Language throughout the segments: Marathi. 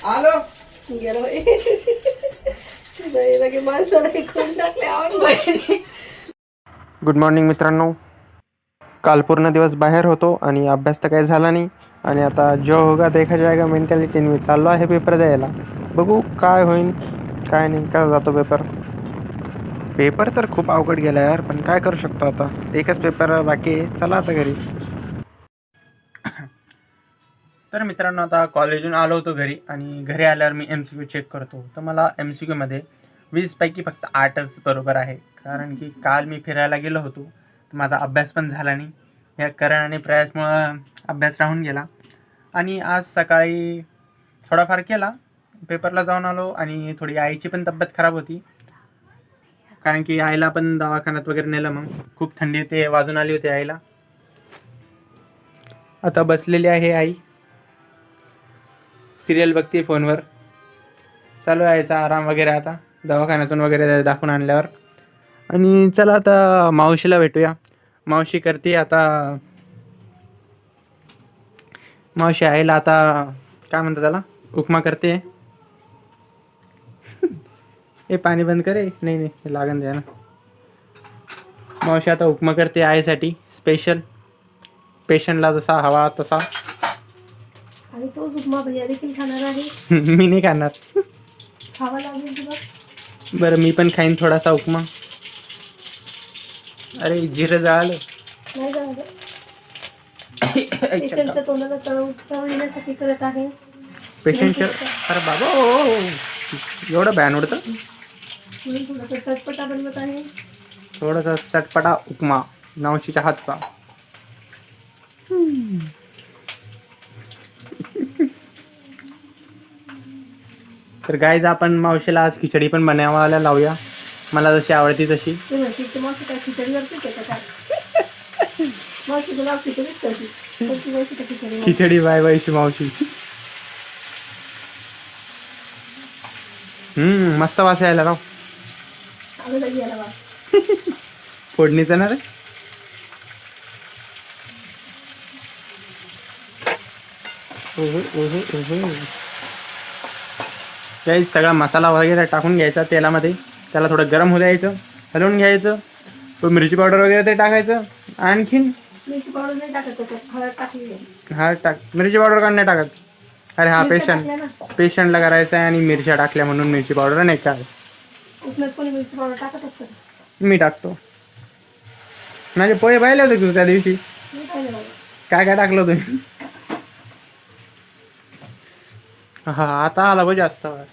आलो गेलो लगे माणसाला ऐकून टाकले आवड. गुड मॉर्निंग मित्रांनो. काल पूर्ण दिवस बाहेर होतो आणि अभ्यास तर काही झाला नाही. आणि आता जो होगा देखा जाएगा मेंटॅलिटीने मी चाललो आहे पेपर द्यायला. बघू काय होईल काय नाही, कसा जातो पेपर. पेपर तर खूप अवघड गेला यार, पण काय करू शकतो आता. एकच पेपर बाकी आहे, चला आता घरी. तर मित्रांनो आता कॉलेजून आलो होतो घरी आणि घरी आल्यावर मी MCQ चेक करतो. तर मला MCQमध्ये 20 पैकी फक्त 8च बरोबर आहे. कारण की काल मी फिरायला गेलो होतो तर माझा अभ्यास पण झाला नाही. या करण आणि प्रयासमुळं अभ्यास राहून गेला. आणि आज सकाळी थोडाफार केला, पेपरला जाऊन आलो. आणि थोडी आईची पण तब्येत खराब होती, कारण की आईला पण दवाखान्यात वगैरे नेलं. मग खूप थंडी ते वाजून आली होती आईला. आता बसलेली आहे आई, सिरियल बघते फोनवर. चालू आहे यायचा आराम वगैरे आता दवाखान्यातून वगैरे दाखवून आणल्यावर. आणि चला आता मावशीला भेटूया. मावशी करते आता, मावशी आईला आता काय म्हणतात त्याला, उपमा करते. हे पाणी बंद करे, नाही नाही हे लागण द्या ना. मावशी आता उपमा करते आईसाठी स्पेशल, पेशंटला जसा हवा तसा. आणि तोच उपमा भैया देखील खाणार आहे. मी नाही खाणार. खावा लागेल तुला. बरं मी पण खाईन थोडासा उपमा. अरे जिरं जाळलं. नाही झालं. पेशंटच्या तोंडाला चव येण्यासाठी करत आहे. पेशंटच्या, अरे बाबा एवढं बॅन उडतं. म्हणून थोडासा चटपटा बनवत आहे. थोडासा चटपटा उपमा मावशीच्या हातचा. तर गाईज आपण मावशीला आज खिचडी पण बनवायला लावूया, मला जशी आवडती तशी. ते म्हणते की मावशी काय खिचडी वरती काय मावशी तुला खिचडीच करते. खिचडी बाय बायची मावशी. मस्त वास यायला राव. फोडणीचं ना रे. काही सगळा मसाला वगैरे टाकून घ्यायचा तेलामध्ये, त्याला थोडं गरम होऊ द्यायचं, हलवून घ्यायचं. तो मिरची पावडर वगैरे ते टाकायचं. आणखीन मिरची पावडर नाही टाकत, हळद टाकली. हळद टाक, मिरची पावडर का नाही टाकत. अरे हा पेशंटला करायचा आहे आणि मिरच्या टाकल्या म्हणून मिरची पावडर नाही काय. उपमात कोणी मिरची पावडर टाकत असतं. मी टाकतो. माझे पोहे पाहिले होते तू त्या दिवशी, काय काय टाकलं तुम्ही. हा आता आला बघ जास्त वास.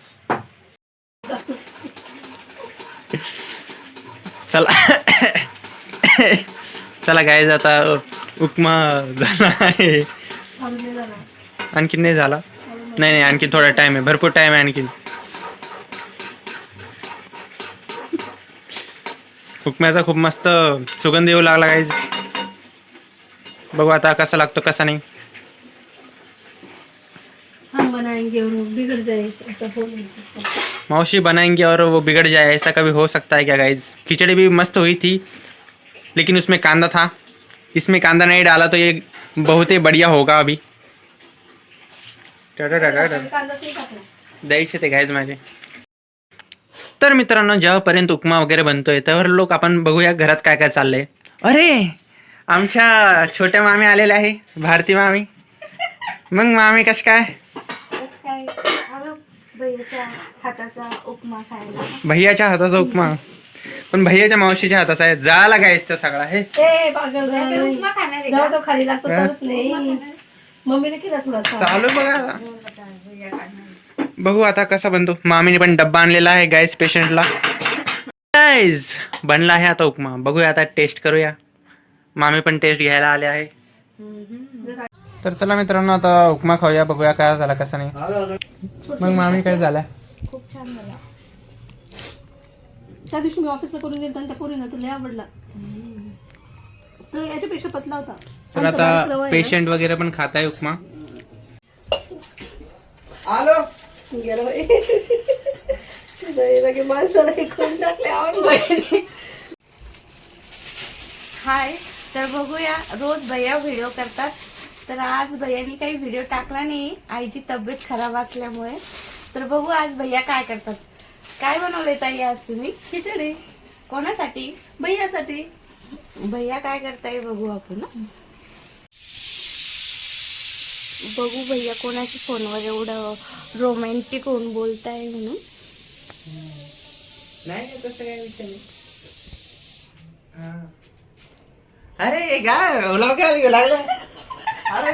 चला चला गाईज आता उपमा झाला आहे. आणखीन नाही झाला. नाही नाही आणखी थोडा टाइम आहे, भरपूर टाइम आहे आणखीन. उपम्याचा खूप मस्त सुगंध येऊ लागला गाईज. बघू आता कसा लागतो कसा नाही. मौसी बनाएंगे और वो बिगड़ जाए, ऐसा कभी हो सकता है क्या गाइज. खिचड़ी भी मस्त हुई थी लेकिन उसमें कांदा था, इसमें कांदा नहीं डाला तो ये बहुत ही बढ़िया होगा. अभी द्यायचे ते गाईज माझे. तर मित्रांनो जेव्हापर्यंत उपमा वगैरे बनतोय त्यावर लोक आपण बघूया घरात काय काय चाललंय. अरे आमच्या छोट्या मामी आलेल्या आहे, भारती मामी. मग मामी कस काय. भैयाच्या हाताचा उपमा खायला. भैयाच्या हाताचा उपमा, पण भैयाच्या मावशीच्या हाताचा आहे. जायला गायचं सगळा हे. जाऊ तो खाली लागतो तरच नाही. मम्मीने केला थोडासा चालू बघा. बघू आता कसा बनतो. मामीने पण डब्बा आणलेला आहे गाईज पेशंटला. गाईज बनला आहे आता उपमा. बघूया आता टेस्ट करूया. मामी पण टेस्ट घ्यायला आले आहे. तर चला मित्रांनो आता उपमा खाऊया, बघूया काय झाला कसा नाही. मग मामी काय झालं. खूप छान झाला. त्या दिवशी मी ऑफिसला करून गेलो त्या पोरीनं तुला आवडला. तर याच्यापेक्षा पतला होता. तर आता पेशंट वगैरे पण खात आहे उपमा. आलो गेलो लगे माणसाला ऐकून टाकले आवड. हाय, तर बघूया रोज भैया व्हिडिओ करतात तर आज भैयानी काही व्हिडिओ टाकला नाही आईची तब्येत खराब असल्यामुळे. तर बघू आज भैया काय करतात. काय बनवलंय ताई आज तुम्ही? खिचडी कोणासाठी? भैयासाठी. भैया काय करताय बघू आपण ना. बघू भैया कोणाशी फोनवर एवढं रोमॅन्टिक होऊन बोलताय म्हणून. नाही तसं काय विषय नाही. अरे काय लागलं. अरे